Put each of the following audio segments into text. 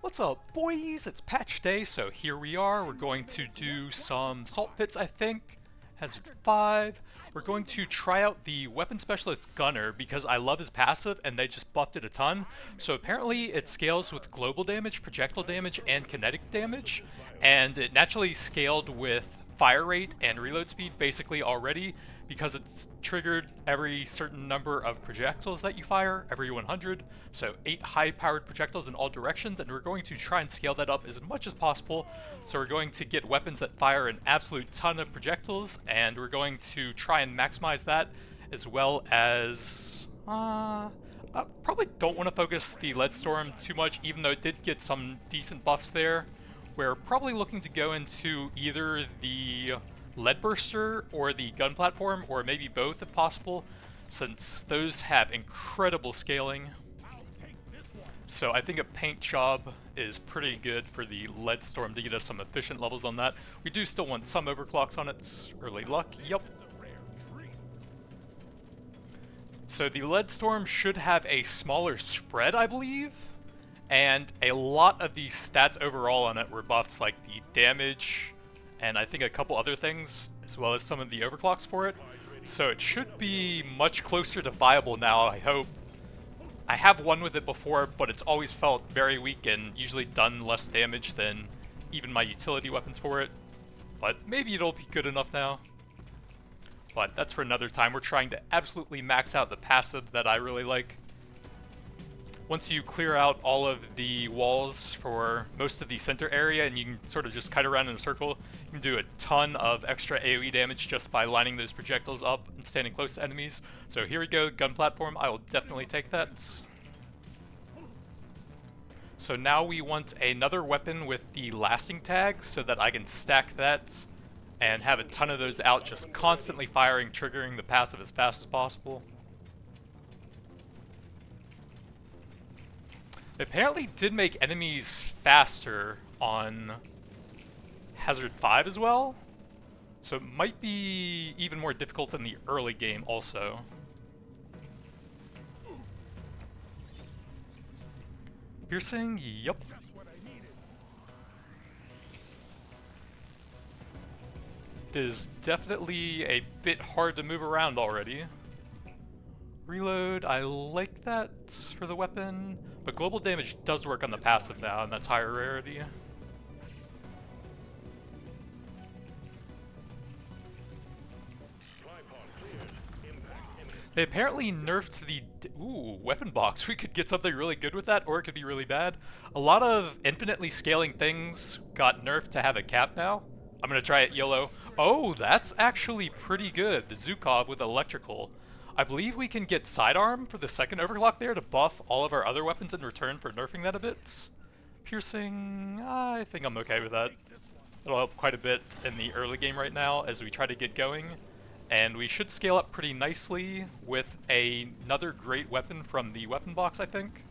What's up, boys? It's patch day, so here we are. We're going to do some salt pits, I think. Hazard 5. We're going to try out the weapon specialist gunner because I love his passive and they just buffed it a ton. So apparently it scales with global damage, projectile damage, and kinetic damage. And it naturally scaled with fire rate and reload speed basically already because it's triggered every certain number of projectiles that you fire, every 100, so 8 high-powered projectiles in all directions, and we're going to try and scale that up as much as possible. So we're going to get weapons that fire an absolute ton of projectiles, and we're going to try and maximize that, as well as... I probably don't want to focus the lead storm too much, even though it did get some decent buffs there. We're probably looking to go into either the lead burster or the gun platform, or maybe both if possible, since those have incredible scaling. So I think a paint job is pretty good for the lead storm to get us some efficient levels on that. We do still want some overclocks on its early luck. Yep. So the lead storm should have a smaller spread, I believe, and a lot of the stats overall on it were buffed, like the damage, and I think a couple other things, as well as some of the overclocks for it. So it should be much closer to viable now, I hope. I have won with it before, but it's always felt very weak and usually done less damage than even my utility weapons for it. But maybe it'll be good enough now. But that's for another time. We're trying to absolutely max out the passive that I really like. Once you clear out all of the walls for most of the center area and you can sort of just kite around in a circle, you can do a ton of extra AoE damage just by lining those projectiles up and standing close to enemies. So here we go, gun platform. I will definitely take that. So now we want another weapon with the lasting tag so that I can stack that and have a ton of those out, just constantly firing, triggering the passive as fast as possible. It apparently did make enemies faster on Hazard 5 as well, so it might be even more difficult in the early game also. Piercing? Yup. It is definitely a bit hard to move around already. Reload, I like that for the weapon, but global damage does work on the passive now, and that's higher rarity. They apparently nerfed the... Ooh, weapon box. We could get something really good with that, or it could be really bad. A lot of infinitely scaling things got nerfed to have a cap now. I'm gonna try it YOLO. Oh, that's actually pretty good. The Zukov with electrical. I believe we can get sidearm for the second overclock there to buff all of our other weapons in return for nerfing that a bit. Piercing, I think I'm okay with that. It'll help quite a bit in the early game right now as we try to get going. And we should scale up pretty nicely with another great weapon from the weapon box, I think.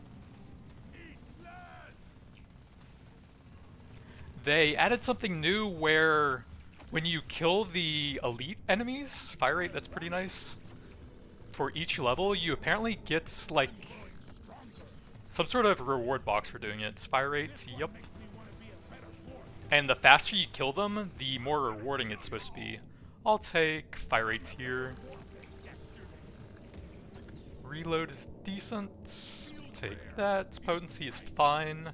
They added something new where when you kill the elite enemies, fire rate, that's pretty nice. For each level, you apparently get, like, some sort of reward box for doing it. It's fire rate, yep. And the faster you kill them, the more rewarding it's supposed to be. I'll take fire rate here. Reload is decent. Take that. Potency is fine.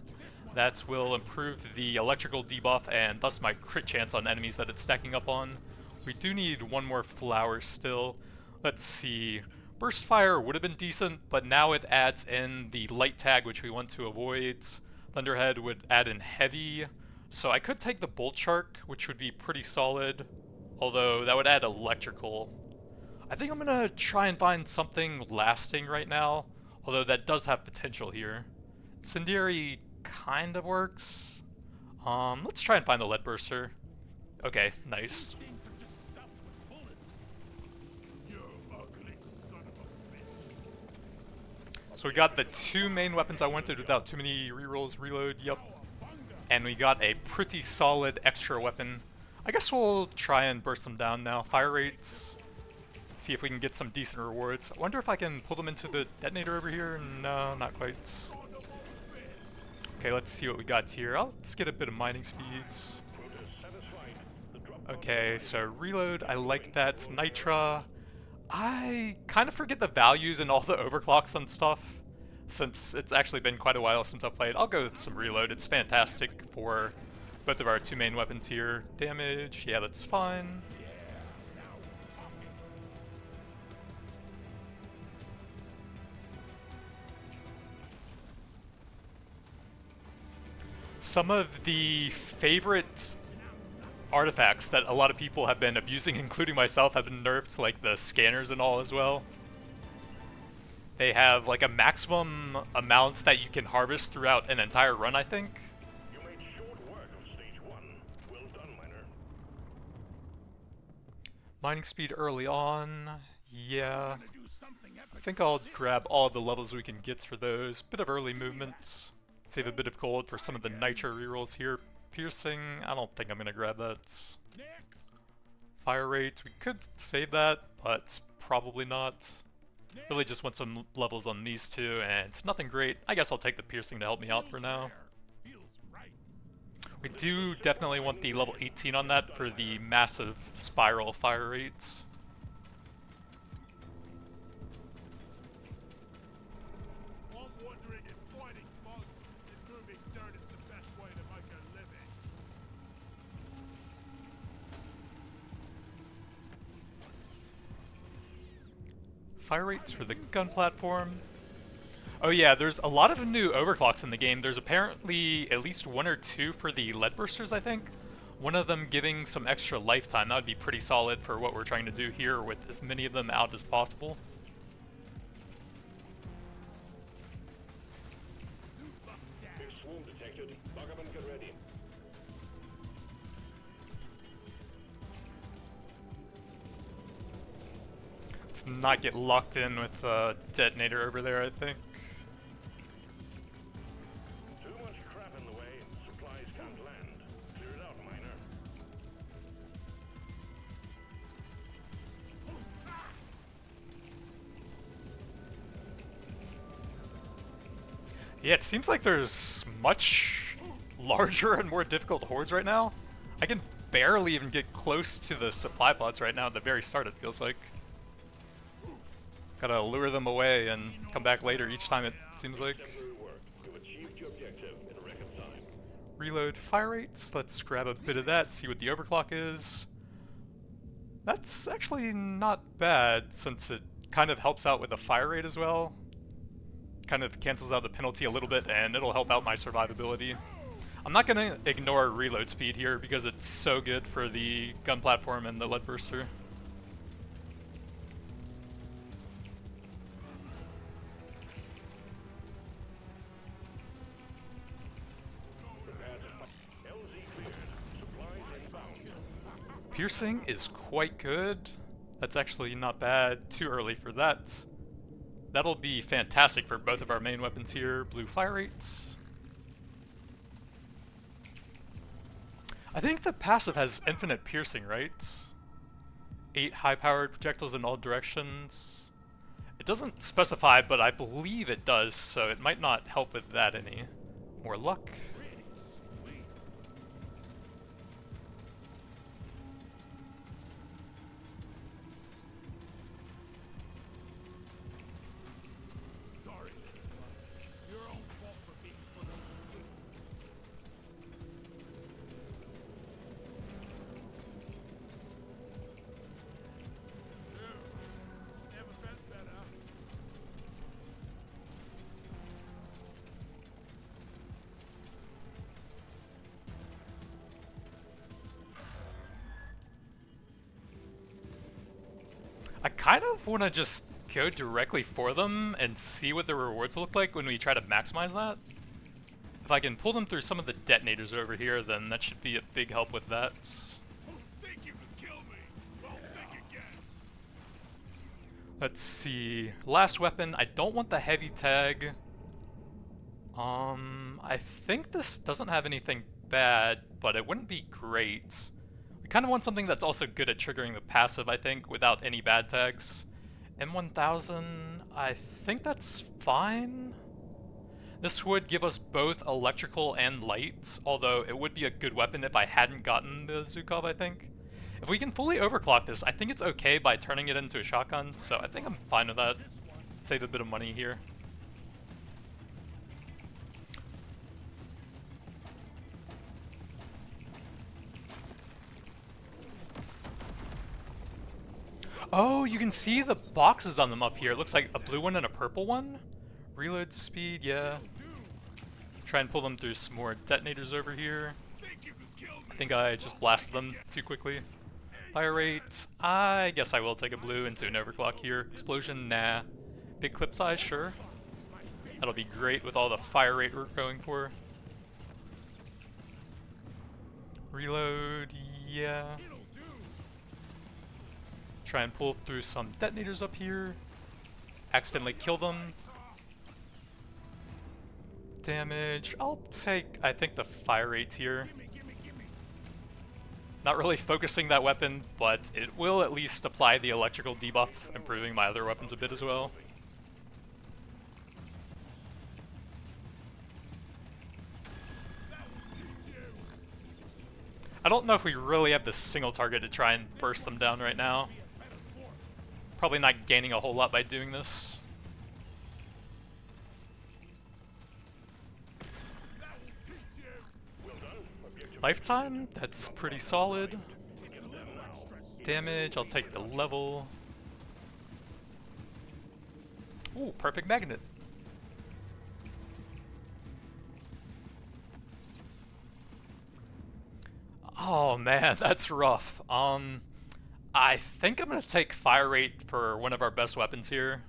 That will improve the electrical debuff and thus my crit chance on enemies that it's stacking up on. We do need one more flower still. Let's see. Burst fire would have been decent, but now it adds in the light tag, which we want to avoid. Thunderhead would add in heavy. So I could take the bolt shark, which would be pretty solid, although that would add electrical. I think I'm gonna try and find something lasting right now, although that does have potential here. Incendiary kind of works. Let's try and find the lead burster. Okay, nice. So we got the two main weapons I wanted without too many rerolls. Reload, yep. And we got a pretty solid extra weapon. I guess we'll try and burst them down now. Fire rates. See if we can get some decent rewards. I wonder if I can pull them into the detonator over here. No, not quite. Okay, let's see what we got here. Let's get a bit of mining speeds. Okay, so reload, I like that. Nitra. I kind of forget the values and all the overclocks and stuff, since it's actually been quite a while since I've played. I'll go with some reload. It's fantastic for both of our two main weapons here. Damage, yeah, that's fine. Some of the favorite artifacts that a lot of people have been abusing, including myself, have been nerfed, like the scanners and all as well. They have like a maximum amount that you can harvest throughout an entire run, I think. You made short work of stage 1. Well done, miner. Mining speed early on, yeah. I think I'll grab all of the levels we can get for those. Bit of early movements. Save a bit of gold for some of the nitro rerolls here. Piercing, I don't think I'm gonna grab that. Fire rate, we could save that, but probably not. Really just want some levels on these two, and nothing great. I guess I'll take the piercing to help me out for now. We do definitely want the level 18 on that for the massive spiral fire rates. Fire rates for the gun platform. Oh yeah, there's a lot of new overclocks in the game. There's apparently at least 1 or 2 for the lead bursters, I think. One of them giving some extra lifetime. That would be pretty solid for what we're trying to do here with as many of them out as possible. Big swarm detected. Lock up and get ready. Let's not get locked in with a detonator over there, I think. Too much crap in the way. Supplies can't land. Clear it out, miner. Yeah, it seems like there's much larger and more difficult hordes right now. I can barely even get close to the supply pods right now at the very start, it feels like. Gotta lure them away and come back later each time, it seems like. You've achieved your objective in record time. Reload fire rates. Let's grab a bit of that, see what the overclock is. That's actually not bad, since it kind of helps out with the fire rate as well. Kind of cancels out the penalty a little bit, and it'll help out my survivability. I'm not gonna ignore reload speed here, because it's so good for the gun platform and the lead burster. Piercing is quite good. That's actually not bad. Too early for that. That'll be fantastic for both of our main weapons here. Blue fire rates. I think the passive has infinite piercing, right? 8 high-powered projectiles in all directions. It doesn't specify, but I believe it does, so it might not help with that any. More luck. I kind of want to just go directly for them and see what the rewards look like when we try to maximize that. If I can pull them through some of the detonators over here, then that should be a big help with that. Let's see. Last weapon. I don't want the heavy tag. I think this doesn't have anything bad, but it wouldn't be great. We kind of want something that's also good at triggering the passive, I think, without any bad tags. M1000, I think that's fine. This would give us both electrical and light, although it would be a good weapon if I hadn't gotten the Zukov, I think. If we can fully overclock this, I think it's okay by turning it into a shotgun, so I think I'm fine with that. Save a bit of money here. Oh, you can see the boxes on them up here. It looks like a blue one and a purple one. Reload speed, yeah. Try and pull them through some more detonators over here. I think I just blasted them too quickly. Fire rate, I guess I will take a blue into an overclock here. Explosion, nah. Big clip size, sure. That'll be great with all the fire rate we're going for. Reload, yeah. Try and pull through some detonators up here. Accidentally kill them. Damage, I'll take, I think, the fire rates here. Not really focusing that weapon, but it will at least apply the electrical debuff, improving my other weapons a bit as well. I don't know if we really have the single target to try and burst them down right now. Probably not gaining a whole lot by doing this. Lifetime, that's pretty solid. Damage, I'll take the level. Ooh, perfect magnet. Oh man, that's rough. I think I'm gonna take fire rate for one of our best weapons here.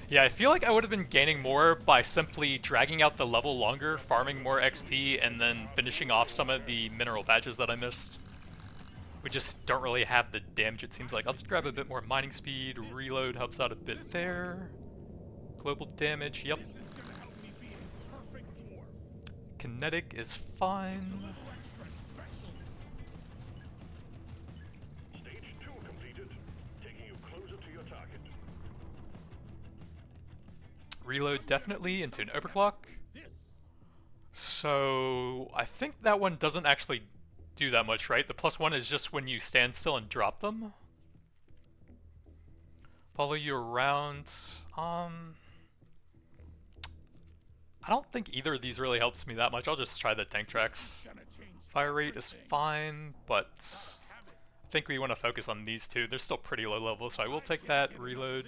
Yeah, I feel like I would have been gaining more by simply dragging out the level longer, farming more XP, and then finishing off some of the mineral badges that I missed. We just don't really have the damage, it seems like. I'll just grab a bit more mining speed. Reload helps out a bit there. Global damage, yep. Kinetic is fine. Stage 2 completed, taking you closer to your target. Reload definitely into an overclock. So I think that one doesn't actually do that much, right? The +1 is just when you stand still and drop them. Follow you around. I don't think either of these really helps me that much. I'll just try the tank tracks. Fire rate is fine, but I think we want to focus on these two. They're still pretty low level, so I will take that. Reload.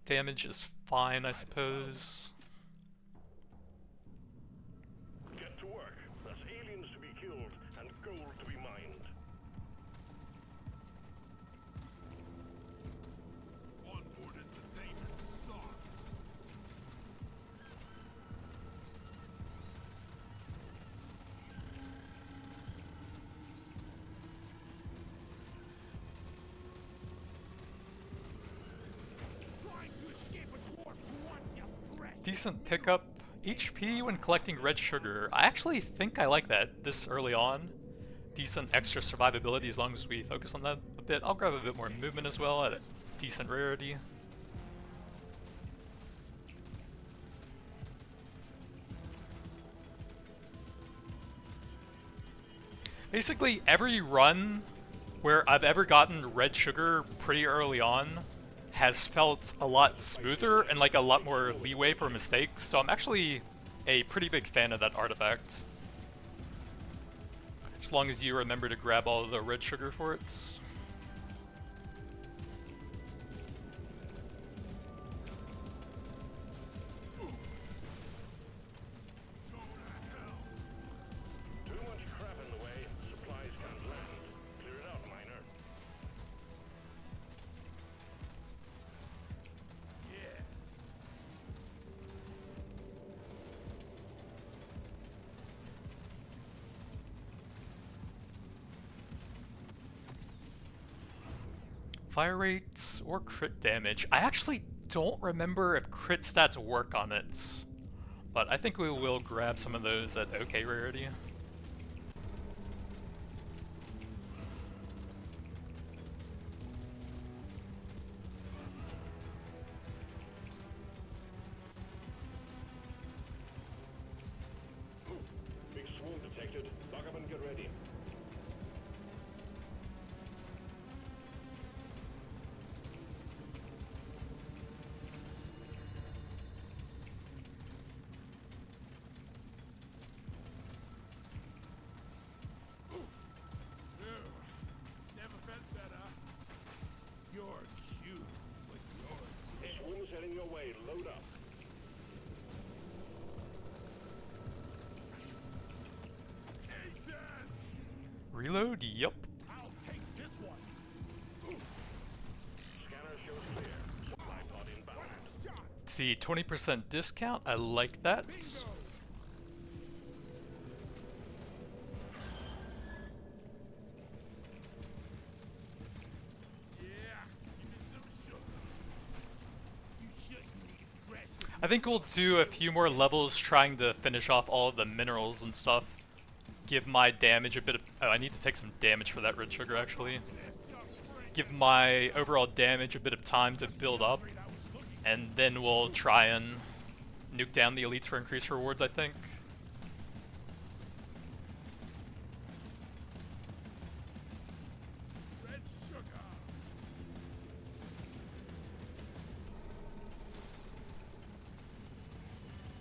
Damage is fine, I suppose. Get to work. There's aliens to be killed and gold to be mined. Onboard entertainment sucks. Decent pickup. HP when collecting red sugar. I actually think I like that this early on. Decent extra survivability as long as we focus on that a bit. I'll grab a bit more movement as well at a decent rarity. Basically, every run where I've ever gotten red sugar pretty early on has felt a lot smoother and like a lot more leeway for mistakes, so I'm actually a pretty big fan of that artifact. As long as you remember to grab all of the red sugar for it. Too much crap in the way. Supplies can't land. Clear it out, miner. Fire rates or crit damage. I actually don't remember if crit stats work on it, but I think we will grab some of those at okay rarity. ready. Never felt better. You're cute, but you're dead. Swarm's heading your way. Load up. Ethan! Reload? Yup. I'll take this one. Scanner shows clear. Supply pod inbound. Shot. See, 20% discount. I like that. Bingo. Yeah, give me some sugar. You shouldn't need fresh. I think we'll do a few more levels trying to finish off all of the minerals and stuff. Give my damage a bit of... Oh, I need to take some damage for that red sugar, actually. Give my overall damage a bit of time to build up. And then we'll try and nuke down the elites for increased rewards, I think. Red sugar.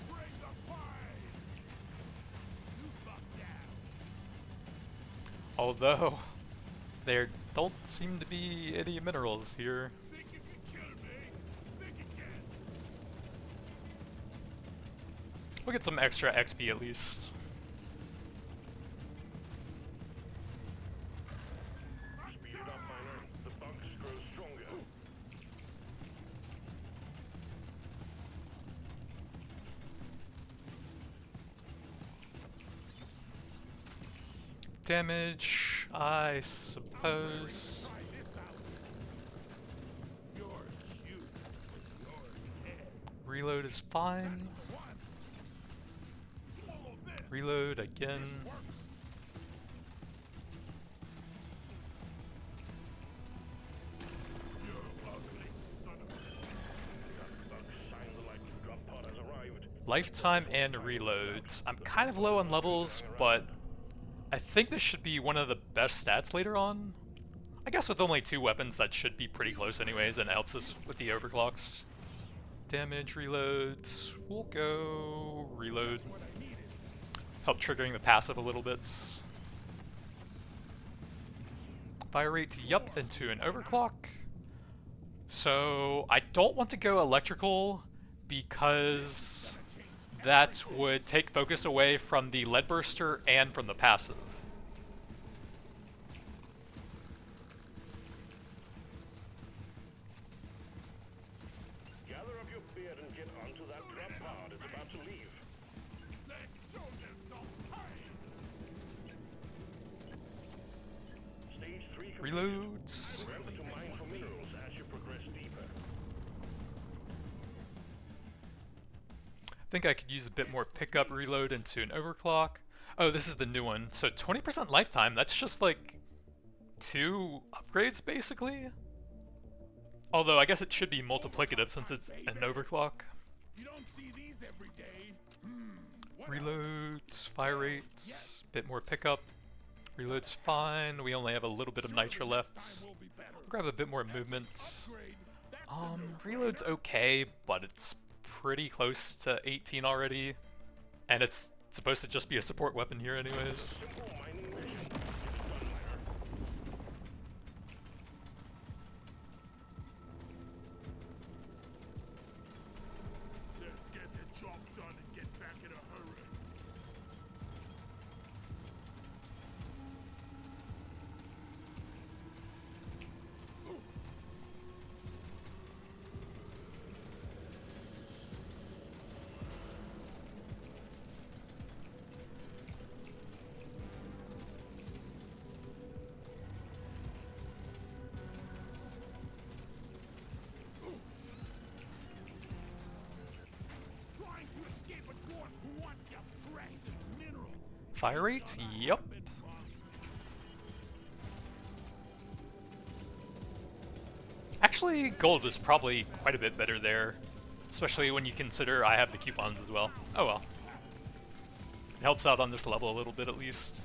Bring the fire. You fuck down. Although, there don't seem to be any minerals here. Think you can kill me? Think again. We'll get some extra XP at least. Speed it up, miner. The bugs grow stronger. Damage, I suppose. Try this out. You're cute, but you're dead. Reload is fine. One. Swallow this. Reload again. Works. You're ugly, son of a... Bugs shine the light. Drop pod has arrived. Lifetime and reloads. I'm kind of low on levels, but I think this should be one of the best stats later on. I guess with only 2 weapons, that should be pretty close anyways, and it helps us with the overclocks. Damage, reloads. We'll go reload. What I needed. Help triggering the passive a little bit. Fire rate, yup, into an overclock. So I don't want to go electrical because that would take focus away from the lead burster and from the passive. Gather up your beard and get onto that drop pod. It's about to leave. Let's show them some pain. Stage 3 complete. Reloads. Remember to mine for minerals as you progress deeper. I think I could use a bit more pickup reload into an overclock. Oh, this is the new one. So 20% lifetime, that's just like 2 upgrades basically. Although I guess it should be multiplicative since it's an overclock. You don't see these every day. What Reloads, fire rates, bit more pickup. Reload's fine. We only have a little bit of nitro left. else will be better. Grab a bit more movement. Upgrade. That's Reload's okay, but it's pretty close to 18 already. And it's supposed to just be a support weapon here anyways. Simple mining mission. It's done, miner. Let's get the job done and get back in a hurry. Trying to escape a dwarf who wants your precious minerals. Fire rate? Yup. Actually, gold is probably quite a bit better there. Especially when you consider I have the coupons as well. Oh well. It helps out on this level a little bit at least.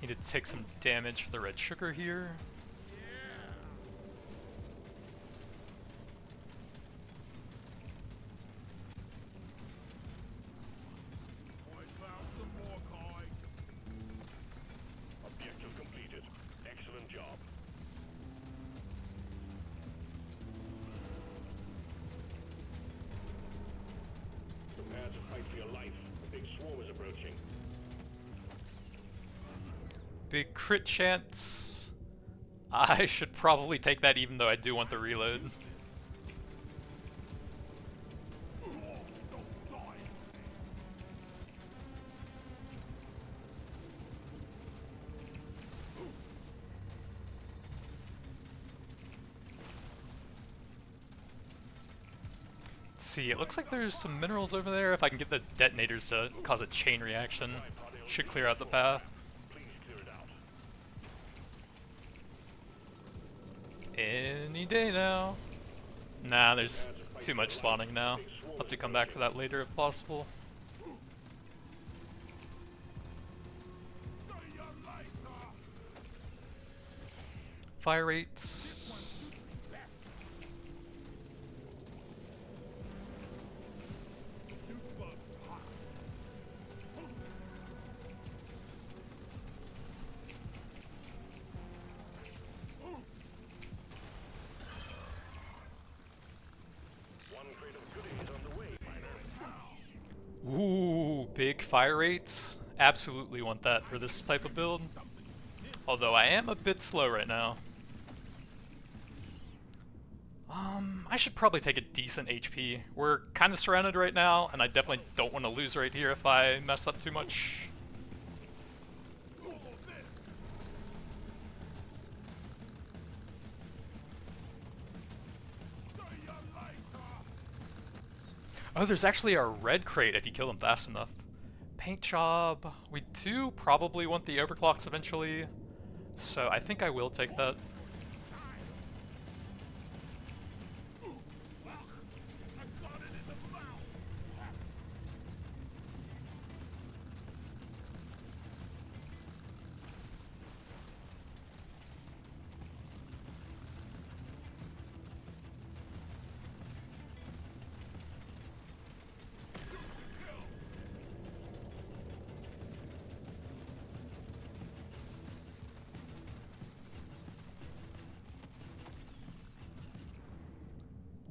Need to take some damage for the red sugar here. I found some more Kai. Objective completed. Excellent job. Prepare to fight for your life. The big swarm is approaching. Big crit chance. I should probably take that even though I do want the reload. Don't die. Let's see, it looks like there's some minerals over there. If I can get the detonators to cause a chain reaction, should clear out the path. Please clear it out. Any day now. Nah, there's too much spawning now. I'll have to come back for that later if possible. See you later. Fire rates. Super hot. One crate of goodies on the way, miner. Ooh, big fire rates. Absolutely want that for this type of build. Although I am a bit slow right now. I should probably take a decent HP. We're kind of surrounded right now, and I definitely don't want to lose right here if I mess up too much. Oh, there's actually a red crate if you kill them fast enough. Paint job. We do probably want the overclocks eventually, so I think I will take that.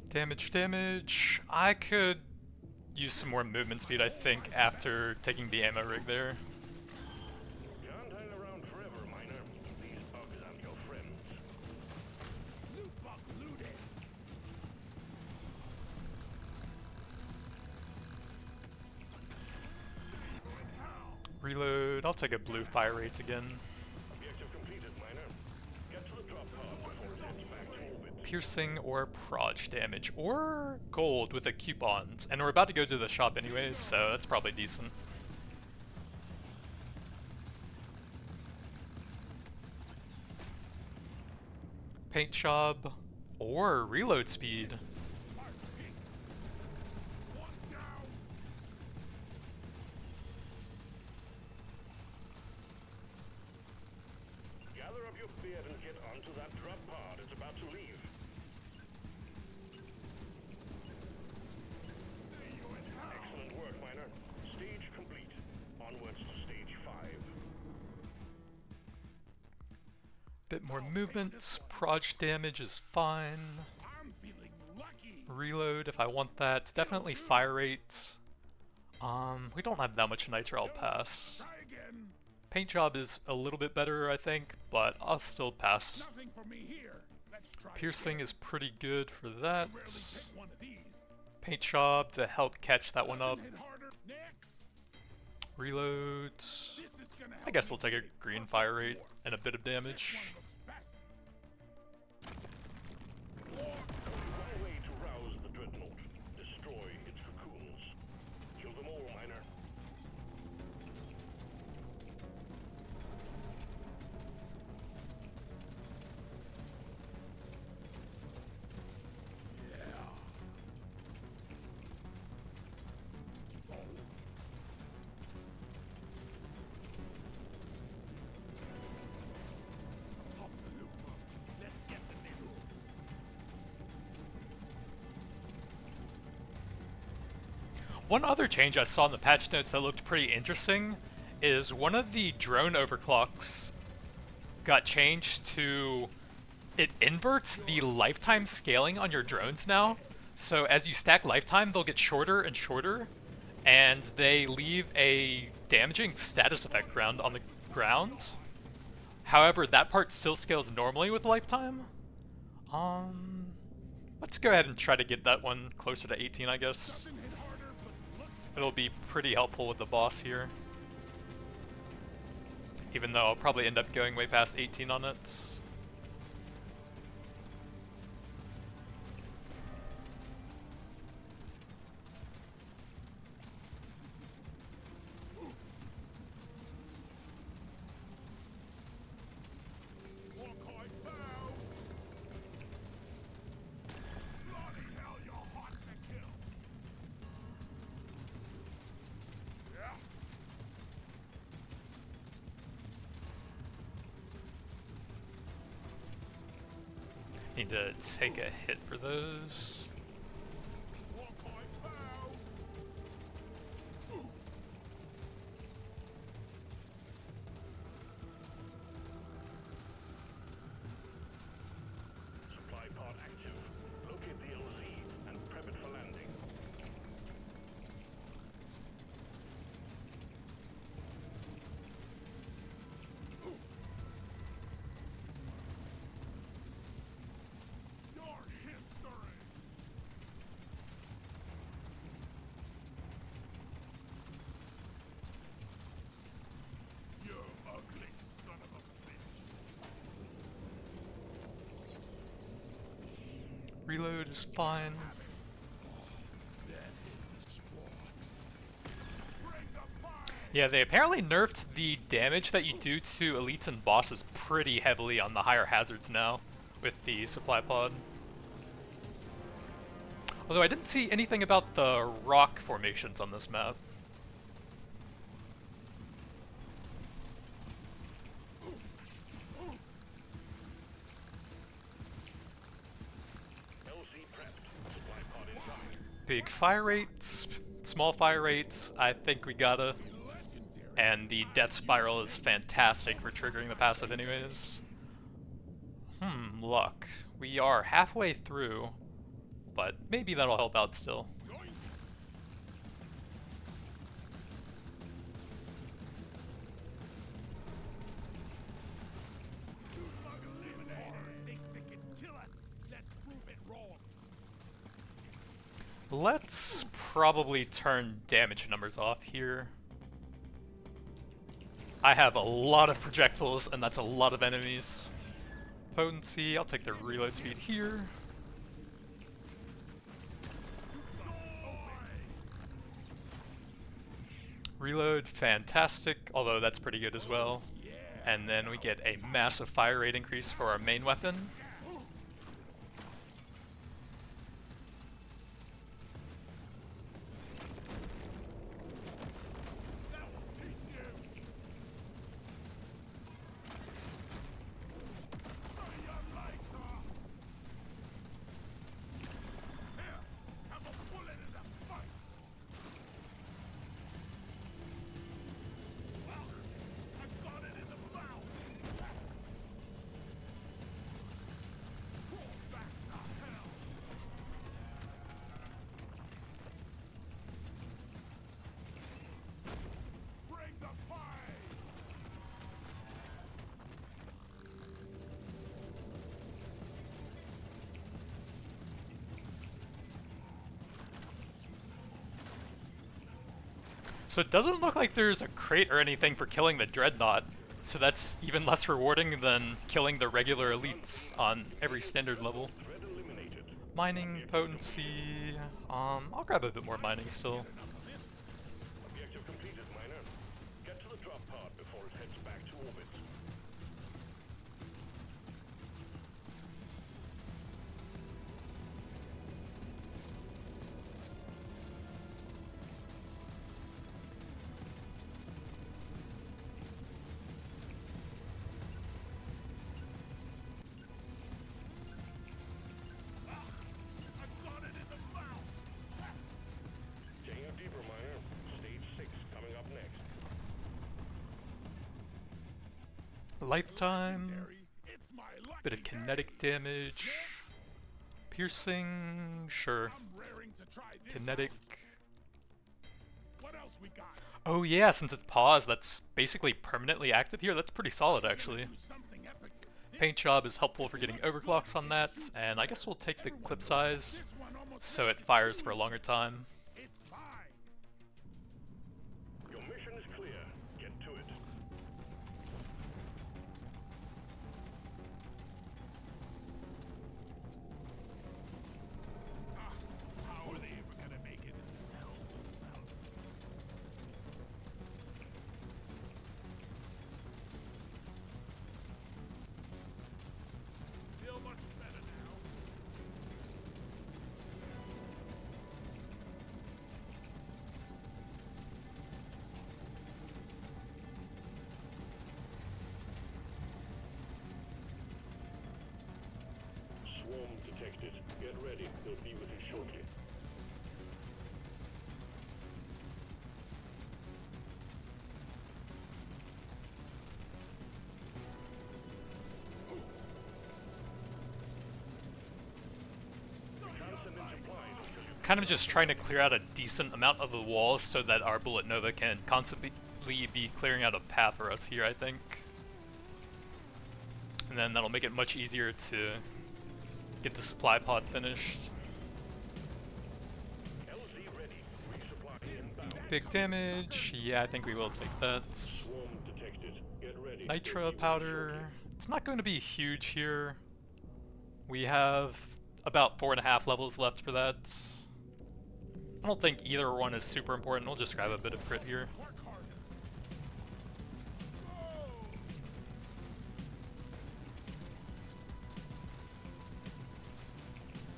Damage, damage. I could use some more movement speed, I think, after taking the ammo rig there. You aren't hanging around forever, miner. These bugs aren't your friends. Loot bug looted. Reload. I'll take a blue fire rates again. Objective completed, miner. Get to the drop pod before it heads back to orbit. Piercing or proj damage, or gold with a coupons. And we're about to go to the shop anyways, so that's probably decent. Paint job or reload speed. One down. Gather up your beard and get onto that drop pod. It's about to leave. Excellent work, miner. Stage complete. Onwards to stage 5. Bit more movement. Proj damage is fine. I'm feeling lucky. Reload if I want that. Definitely fire rates. We don't have that much nitro, I'll pass. Try again. Paint job is a little bit better, I think, but I'll still pass. Nothing for me here. Let's try Piercing is pretty good for that. Rarely get one of these. Paint job to help catch that one up. Hit harder. Next. Reload. This is gonna help I guess me I'll take a get green one fire for rate four. and a bit of This damage. one looks best. One way to rouse the dreadnought. Destroy its cocoons. Kill them all, miner. One other change I saw in the patch notes that looked pretty interesting is one of the drone overclocks got changed to it inverts the lifetime scaling on your drones now. So as you stack lifetime, they'll get shorter and shorter, and they leave a damaging status effect round on the ground. However, that part still scales normally with lifetime. Let's go ahead and try to get that one closer to 18, I guess. It'll be pretty helpful with the boss here. Even though I'll probably end up going way past 18 on it. Need to take a hit for those. Supply pod active. Locate the LZ and prep it for landing. Reload is fine. Yeah, they apparently nerfed the damage that you do to elites and bosses pretty heavily on the higher hazards now with the supply pod. Although I didn't see anything about the rock formations on this map. Big fire rates, small fire rates, I think we gotta. And the death spiral is fantastic for triggering the passive anyways. Luck. We are halfway through, but maybe that'll help out still. Let's probably turn damage numbers off here. I have a lot of projectiles, and that's a lot of enemies. Potency, I'll take the reload speed here. Reload, fantastic, although that's pretty good as well. And then we get a massive fire rate increase for our main weapon. So it doesn't look like there's a crate or anything for killing the dreadnought, so that's even less rewarding than killing the regular elites on every standard level. Mining, potency, I'll grab a bit more mining still. Objective completed, miner. Get to the drop pod before it heads back to orbit. Taking a deeper Lifetime. It's my lucky Bit of kinetic damage. Piercing. Sure. I'm raring to try this. Kinetic. What else we got? Oh yeah, since it's paused, that's basically permanently active here. That's pretty solid, actually. Do something epic. Paint job is helpful for getting overclocks on that, and I guess we'll take the clip size This one almost so it fires for a longer time. It's mine. Your mission is clear. Get to it. How are they ever gonna make it in this hell? Feel much better now. Swarm detected. Get ready. They'll be with you shortly. Kind of just trying to clear out a decent amount of the wall so that our Bullet Nova can constantly be clearing out a path for us here, I think. And then that'll make it much easier to get the supply pod finished. LZ ready. Resupply inbound. Big damage. Yeah, I think we will take that. Swarm detected. Get ready. Nitra powder. It's not going to be huge here. We have about 4.5 levels left for that. I don't think either one is super important. We'll just grab a bit of crit here. Work harder.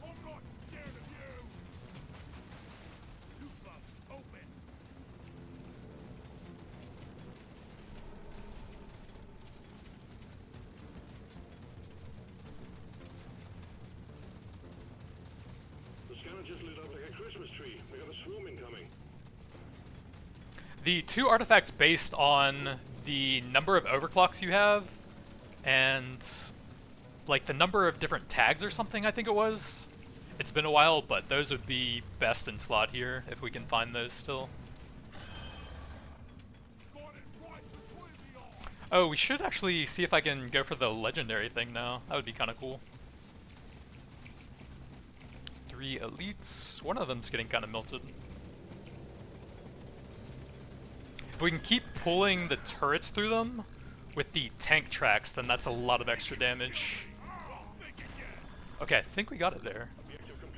I'm not scared of you. Two clubs open. The scanner just lit up like a Christmas tree. We got a swarm incoming. The two artifacts based on the number of overclocks you have and like the number of different tags or something, I think it was. It's been a while, but those would be best in slot here if we can find those still. Got it right between the eyes. Oh, we should actually see if I can go for the legendary thing now. That would be kind of cool. 3 elites. One of them's getting kind of melted. If we can keep pulling the turrets through them with the tank tracks, then that's a lot of extra damage. Okay, I think we got it there.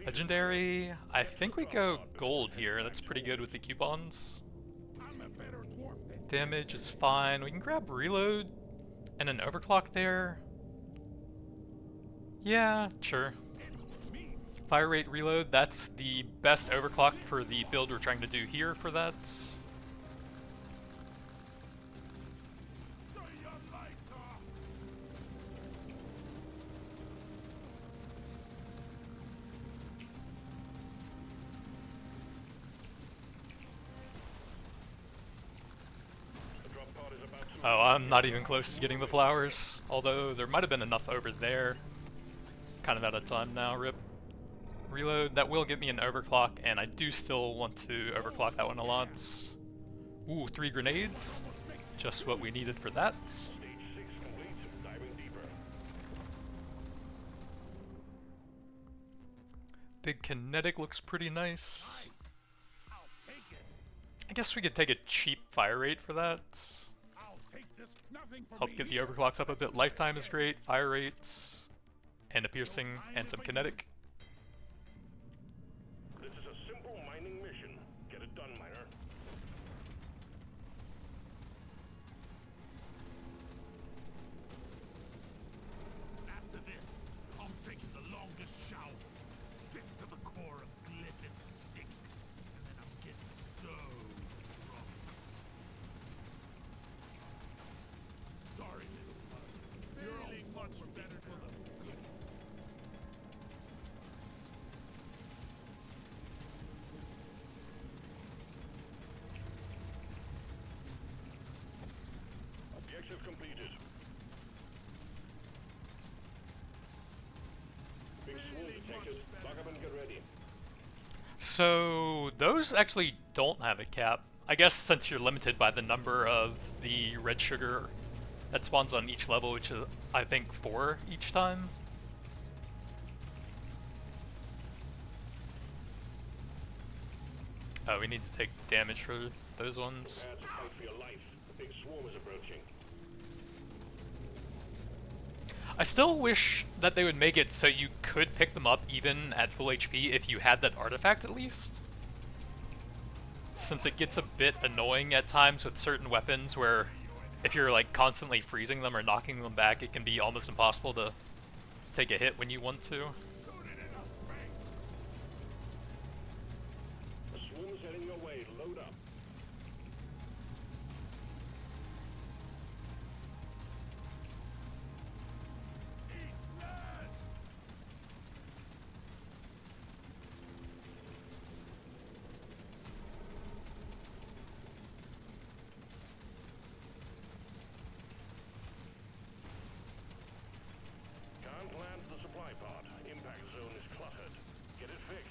Legendary. I think we go gold here. That's pretty good with the coupons. I'm a better dwarf than Damage is fine. We can grab reload and an overclock there. Yeah, sure. me. Fire rate reload, that's the best overclock for the build we're trying to do here for that. Do you like her? The drop pod is about to. Oh, I'm not even close to getting the flowers. Although there might have been enough over there. Kind of out of time now, rip. Reload, that will get me an overclock, and I do still want to overclock that one a lot. Ooh, 3 grenades. Just what we needed for that. Stage 6 complete. Diving deeper. Big kinetic looks pretty nice. I'll take it. I guess we could take a cheap fire rate for that. I'll take this. Nothing for Help me get the here. overclocks up a bit. Lifetime is great, fire rates, and a piercing, and some kinetic. This is a simple mining mission. Get it done, miner. After this, I'm taking the longest shower. Fit to the core of glit and stick. And then I'm getting so drunk. Sorry, little bud. You're feeling much better for the good. Objective completed. So those actually don't have a cap. I guess since you're limited by the number of the red sugar that spawns on each level, which is I think 4 each time. Oh, we need to take damage for those ones. Prepare to fight for your life. The big swarm is approaching. I still wish that they would make it so you could pick them up even at full HP if you had that artifact at least. Since it gets a bit annoying at times with certain weapons where if you're like constantly freezing them or knocking them back, it can be almost impossible to take a hit when you want to. The swarm is heading your way. Load up. Can't land the supply pod. Impact zone is cluttered. Get it fixed.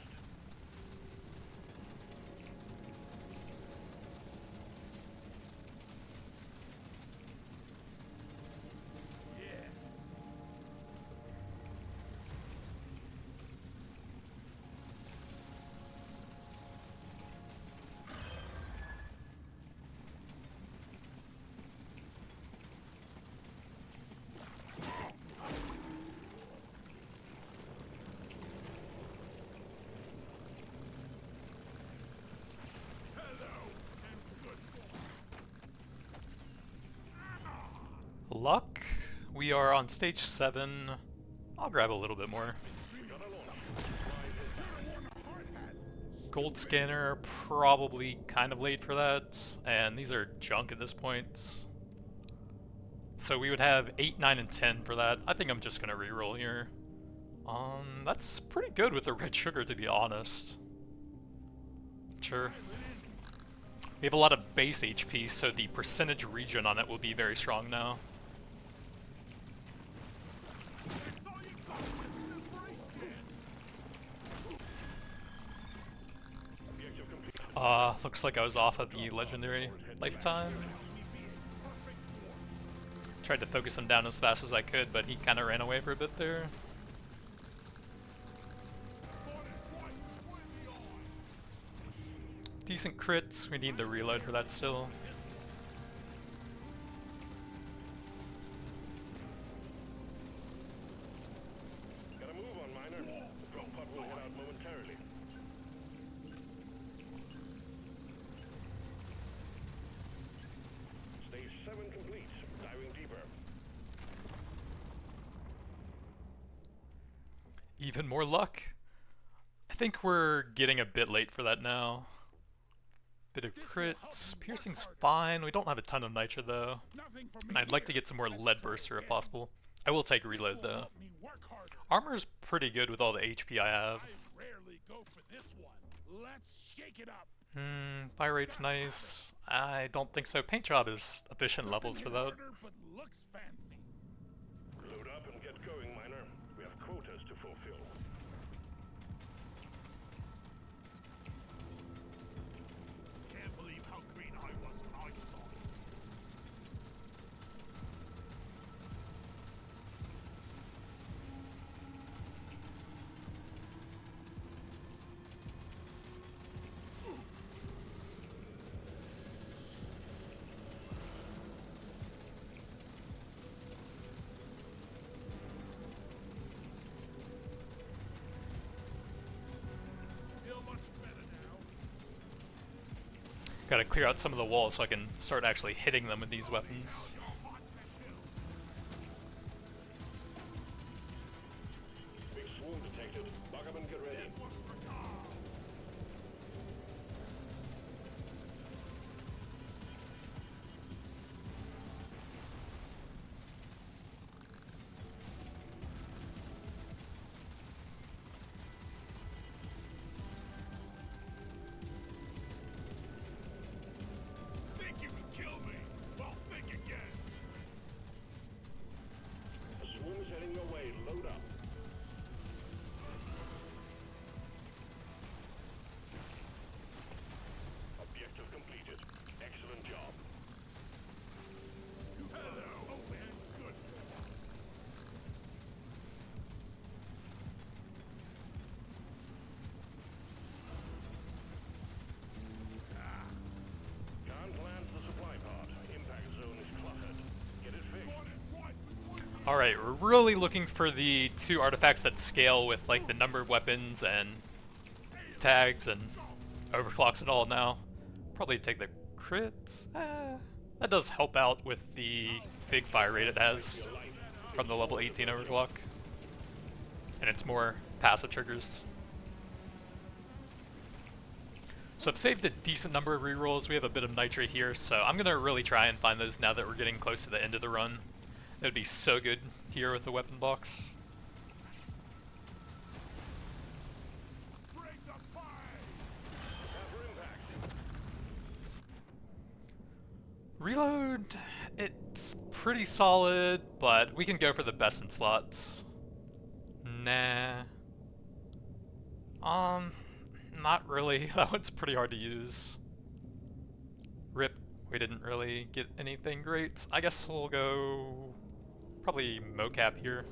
Luck. We are on stage 7. I'll grab a little bit more. Gold scanner, probably kind of late for that. And these are junk at this point. So we would have 8, 9, and 10 for that. I think I'm just gonna reroll here. That's pretty good with the red sugar, to be honest. Sure. We have a lot of base HP, so the percentage regen on it will be very strong now. Looks like I was off of the legendary lifetime. Tried to focus him down as fast as I could, but he kind of ran away for a bit there. Decent crits. We need the reload for that still. Gotta move on, Miner. The drop pod will head out momentarily. Stage 7 complete. Diving deeper. Even more luck. I think we're getting a bit late for that now. Bit of crits. Piercing's fine. We don't have a ton of nitra though. And I'd like to get some more lead burster if possible. I will take reload though. Armor's pretty good with all the HP I have. Fire rate's nice. I don't think so. Paint job is efficient levels for that. Load up and get going, Miner. We have quotas to fulfill. Can't believe how green I was when I saw it. Feel much better now. Gotta clear out some of the walls so I can start actually hitting them with these weapons. Big swarm detected. Lock up and get ready. Think you can kill me? Well, think again. Alright, we're really looking for the 2 artifacts that scale with like the number of weapons and tags and overclocks and all now. Probably take the crits. That does help out with the big fire rate it has from the level 18 overclock. And it's more passive triggers. So I've saved a decent number of rerolls. We have a bit of nitra here, so I'm gonna really try and find those now that we're getting close to the end of the run. It would be so good here with the weapon box. Reload, it's pretty solid, but we can go for the best in slots. Nah. Not really. That one's pretty hard to use. Rip, we didn't really get anything great. I guess we'll go probably mocap here.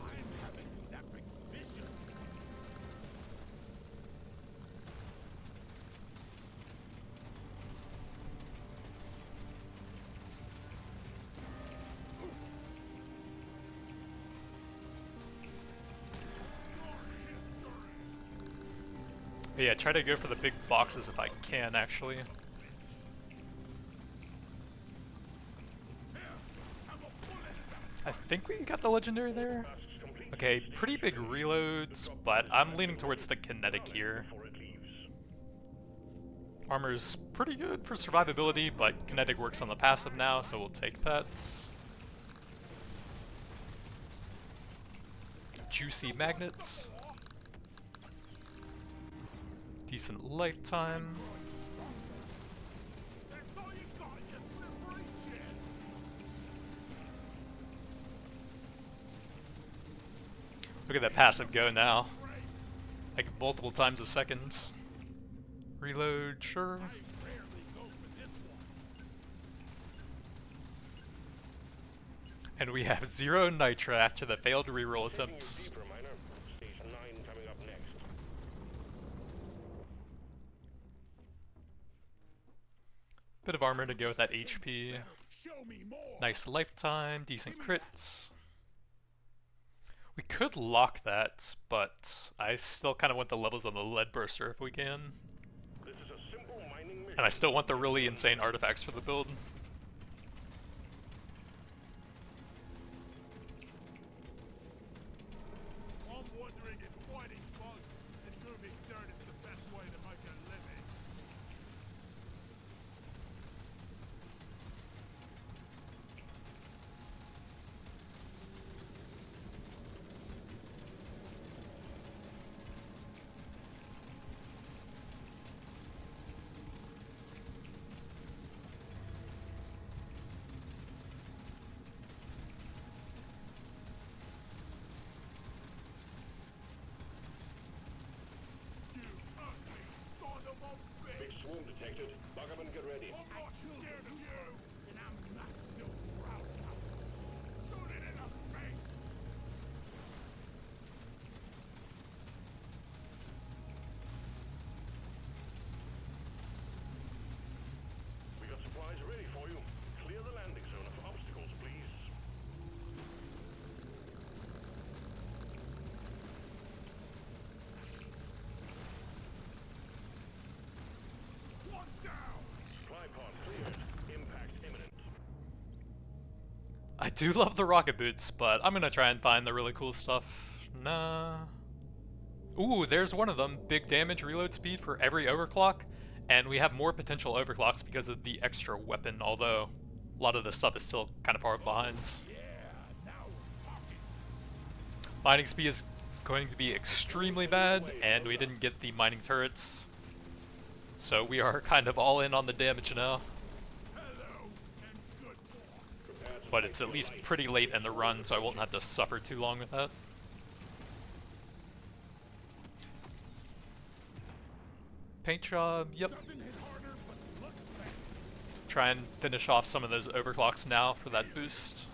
But yeah, try to go for the big boxes if I can, actually. I think we got the legendary there. Okay, pretty big reloads, but I'm leaning towards the kinetic here. Armor's pretty good for survivability, but kinetic works on the passive now, so we'll take that. Juicy magnets. Decent lifetime. Look at that passive go now. Like multiple times a second. Reload, sure. And we have 0 nitra after the failed reroll attempts. Bit of armor to go with that HP. Nice lifetime, decent crits. We could lock that, but I still kind of want the levels on the lead burster if we can. And I still want the really insane artifacts for the build. I'm wondering if fighting bugs and moving dirt is the best way to make a living. Big swarm detected. Buggerman, get ready. I'm not scared of you, and I'm not so proud of it. Shoot it in the face! We got supplies ready for you. Clear the landing zone of obstacles, please. One down! Supply pod cleared. Impact imminent. I do love the rocket boots, but I'm gonna try and find the really cool stuff. Nah. Ooh, there's one of them. Big damage reload speed for every overclock. And we have more potential overclocks because of the extra weapon, although a lot of this stuff is still kind of far behind. Mining speed is going to be extremely bad, and we didn't get the mining turrets. So we are kind of all in on the damage now. But it's at least pretty late in the run, so I won't have to suffer too long with that. Paint job, yep. Try and finish off some of those overclocks now for that boost.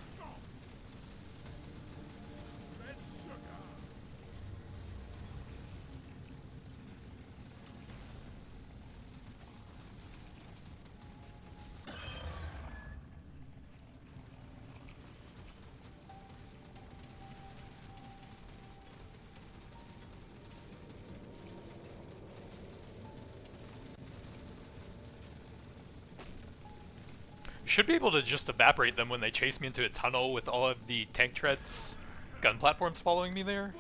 Should be able to just evaporate them when they chase me into a tunnel with all of the tank treads gun platforms following me there.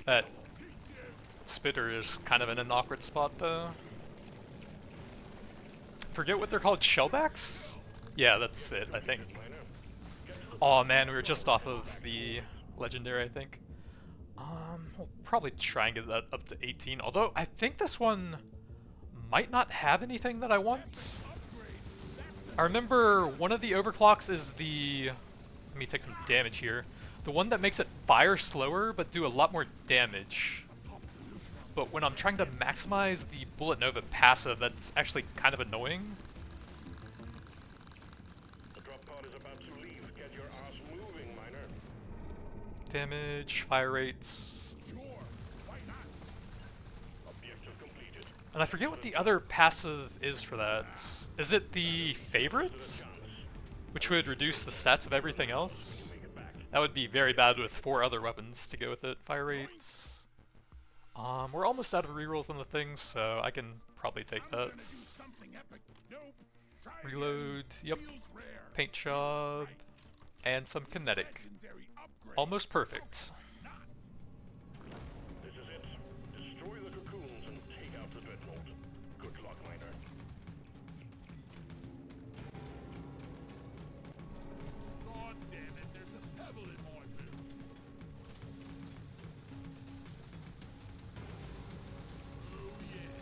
That spitter is kind of in an awkward spot though. Forget what they're called, shellbacks? Yeah, that's it, I think. Oh man, we were just off of the legendary, I think. We'll probably try and get that up to 18, although I think this one might not have anything that I want. I remember one of the overclocks is the... Let me take some damage here. The one that makes it fire slower, but do a lot more damage. But when I'm trying to maximize the Bullet Nova passive, that's actually kind of annoying. The drop pod is about to leave. Get your ass moving, miner. Damage, fire rates... Objective completed. And I forget what the other passive is for that. Is it the favorite? Which would reduce the stats of everything else? That would be very bad with 4 other weapons to go with it. Fire rates. We're almost out of rerolls on the things, so I can probably take that. Reload, yep. Paint job. And some kinetic. Almost perfect. This is it. Destroy the cocoons and take out the dreadnought. Good luck, miner. God damn it, there's a pebble in my boot. Oh yeah.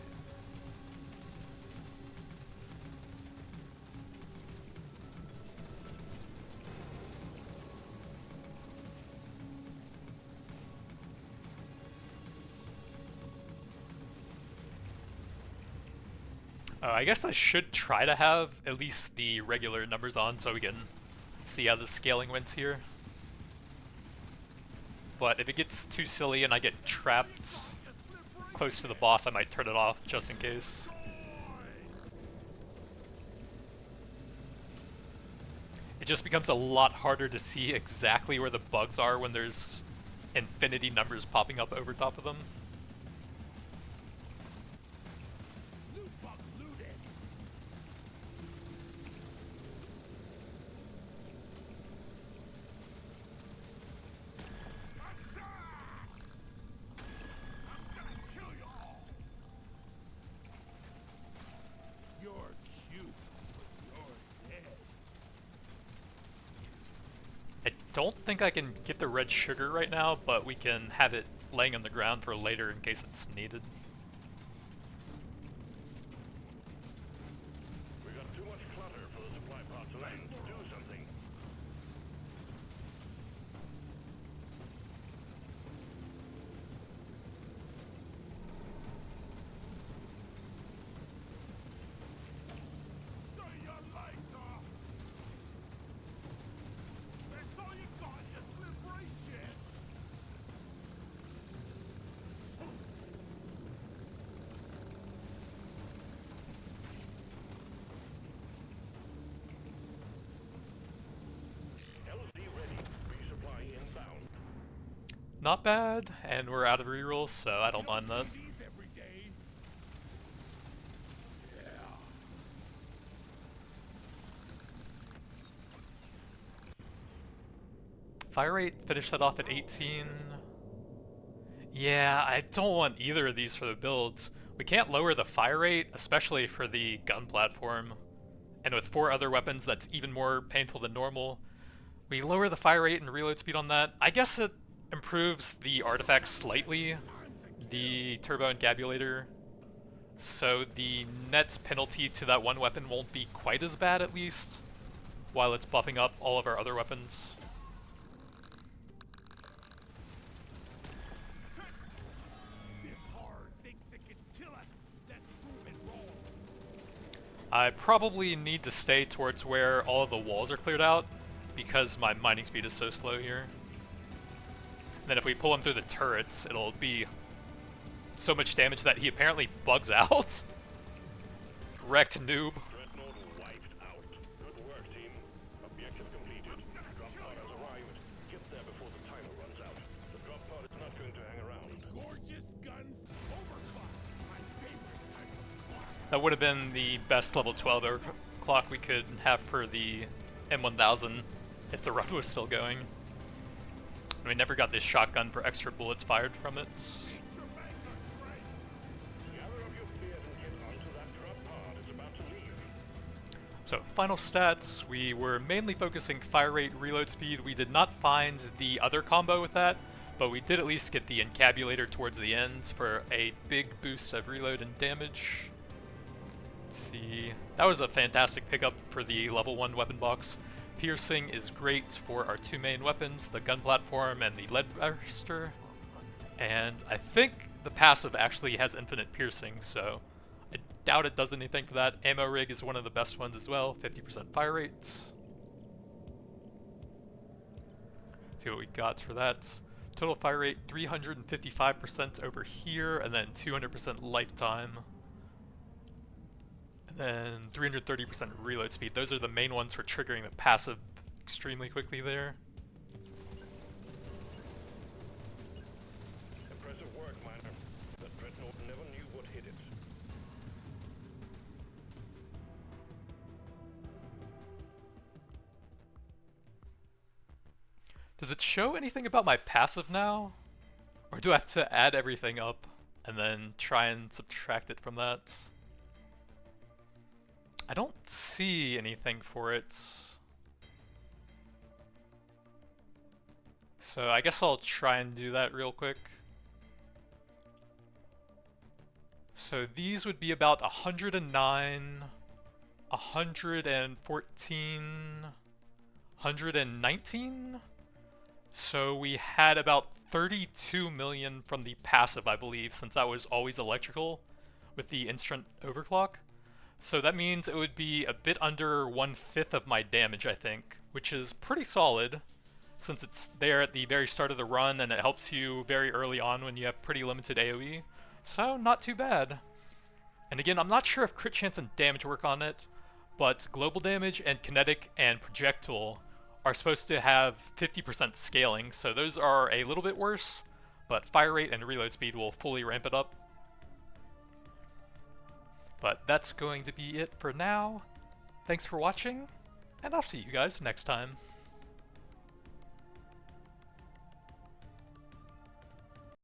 I guess I should try to have at least the regular numbers on so we can see how the scaling went here. But if it gets too silly and I get trapped close to the boss, I might turn it off just in case. It just becomes a lot harder to see exactly where the bugs are when there's infinity numbers popping up over top of them. I don't think I can get the red sugar right now, but we can have it laying on the ground for later in case it's needed. We got too much clutter for the supply pod to land. Do something. Not bad, and we're out of rerolls, so I don't mind that. Fire rate, finish that off at 18. Yeah, I don't want either of these for the builds. We can't lower the fire rate, especially for the gun platform. And with 4 other weapons, that's even more painful than normal. We lower the fire rate and reload speed on that. I guess it improves the artifacts slightly, the turbo encabulator, so the net penalty to that one weapon won't be quite as bad, at least, while it's buffing up all of our other weapons. I probably need to stay towards where all of the walls are cleared out, because my mining speed is so slow here. Then if we pull him through the turrets, it'll be so much damage that he apparently bugs out. Wrecked noob. Dreadnought wiped out. Good work, team. Objective completed. Drop pod has arrived. Get there before the timer runs out. The drop pod is not going to hang around. Gorgeous gun, overclock. My favorite type of clock. That would have been the best level 12 overclock overclock we could have for the M1000 if the run was still going. And we never got this shotgun for extra bullets fired from it. Gather up your gear and get onto that drop pod. It's about to leave. So final stats, we were mainly focusing fire rate, reload speed. We did not find the other combo with that, but we did at least get the encabulator towards the end for a big boost of reload and damage. Let's see, that was a fantastic pickup for the level 1 weapon box. Piercing is great for our two main weapons, the gun platform and the lead burster. And I think the passive actually has infinite piercing, so I doubt it does anything for that. Ammo rig is one of the best ones as well, 50% fire rate. See what we got for that. Total fire rate 355% over here, and then 200% lifetime. And then 330% reload speed. Those are the main ones for triggering the passive extremely quickly there. Impressive work, Miner. That dreadnought never knew what hit it. Does it show anything about my passive now? Or do I have to add everything up and then try and subtract it from that? I don't see anything for it. So I guess I'll try and do that real quick. So these would be about 109, 114, 119? So we had about 32 million from the passive, I believe, since that was always electrical with the instant overclock. So that means it would be a bit under 1/5 of my damage, I think, which is pretty solid, since it's there at the very start of the run and it helps you very early on when you have pretty limited AoE. So not too bad. And again, I'm not sure if crit chance and damage work on it, but global damage and kinetic and projectile are supposed to have 50% scaling, so those are a little bit worse, but fire rate and reload speed will fully ramp it up. But that's going to be it for now. Thanks for watching, and I'll see you guys next time.